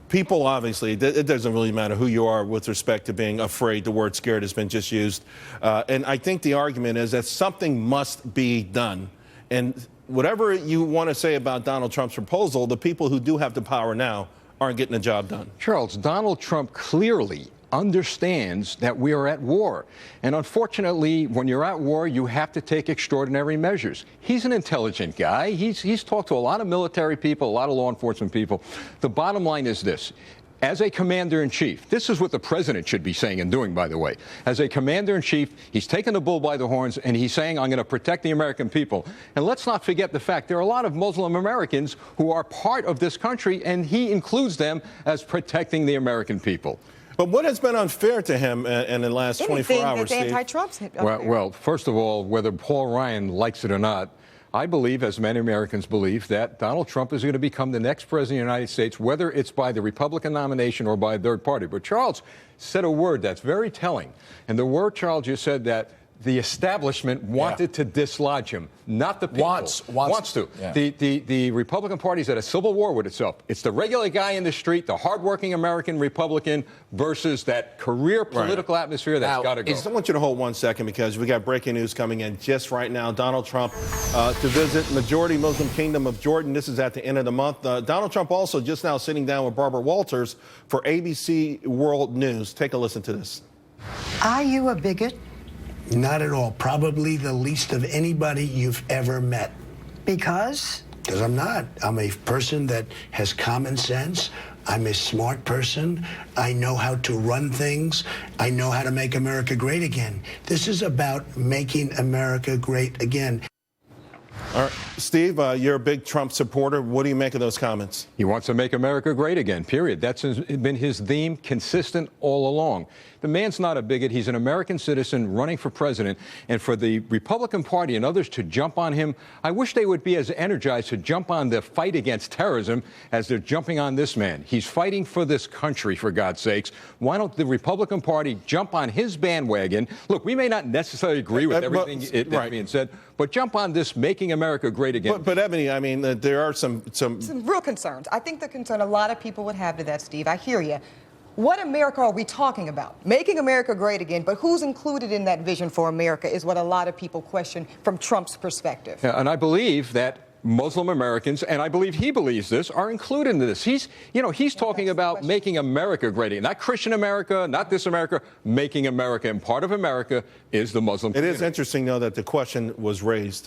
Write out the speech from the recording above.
people, obviously, it doesn't really matter who you are with respect to being afraid. The word scared has been just used. And I think the argument is that something must be done. And whatever you want to say about Donald Trump's proposal, the people who do have the power now aren't getting the job done. Charles, Donald Trump clearly understands that we are at war. And unfortunately, when you're at war, you have to take extraordinary measures. He's an intelligent guy. He's talked to a lot of military people, a lot of law enforcement people. The bottom line is this. As a commander-in-chief, this is what the president should be saying and doing, by the way. As a commander-in-chief, he's taken the bull by the horns, and he's saying, I'm going to protect the American people. And let's not forget the fact there are a lot of Muslim Americans who are part of this country, and he includes them as protecting the American people. But what has been unfair to him in the last 24 hours, Steve? Anti-Trump's well, first of all, whether Paul Ryan likes it or not, I believe, as many Americans believe, that Donald Trump is going to become the next president of the United States, whether it's by the Republican nomination or by a third party. But Charles said a word that's very telling. And the word, Charles, you said that the establishment wanted to dislodge him, not the people. Wants to. Yeah. The Republican Party is at a civil war with itself. It's the regular guy in the street, the hardworking American Republican versus that career political atmosphere that's got to go. I want you to hold 1 second because we got breaking news coming in just right now. Donald Trump to visit majority Muslim Kingdom of Jordan. This is at the end of the month. Donald Trump also just now sitting down with Barbara Walters for ABC World News. Take a listen to this. Are you a bigot? Not at all. Probably the least of anybody you've ever met. Because? Because I'm not. I'm a person that has common sense. I'm a smart person. I know how to run things. I know how to make America great again. This is about making America great again. All right, Steve, you're a big Trump supporter. What do you make of those comments? He wants to make America great again, period. That's been his theme, consistent all along. The man's not a bigot. He's an American citizen running for president. And for the Republican Party and others to jump on him, I wish they would be as energized to jump on the fight against terrorism as they're jumping on this man. He's fighting for this country, for God's sakes. Why don't the Republican Party jump on his bandwagon? Look, we may not necessarily agree with everything that's being said, but jump on this making America great again. But Ebony, I mean, there are some real concerns. I think the concern a lot of people would have to that, Steve, I hear you. What America are we talking about? Making America great again, but who's included in that vision for America is what a lot of people question from Trump's perspective. Yeah, and I believe that Muslim Americans, and I believe he believes this, are included in this. He's talking about making America great again. Not Christian America, not this America, making America. And part of America is the Muslim community. It is interesting, though, that the question was raised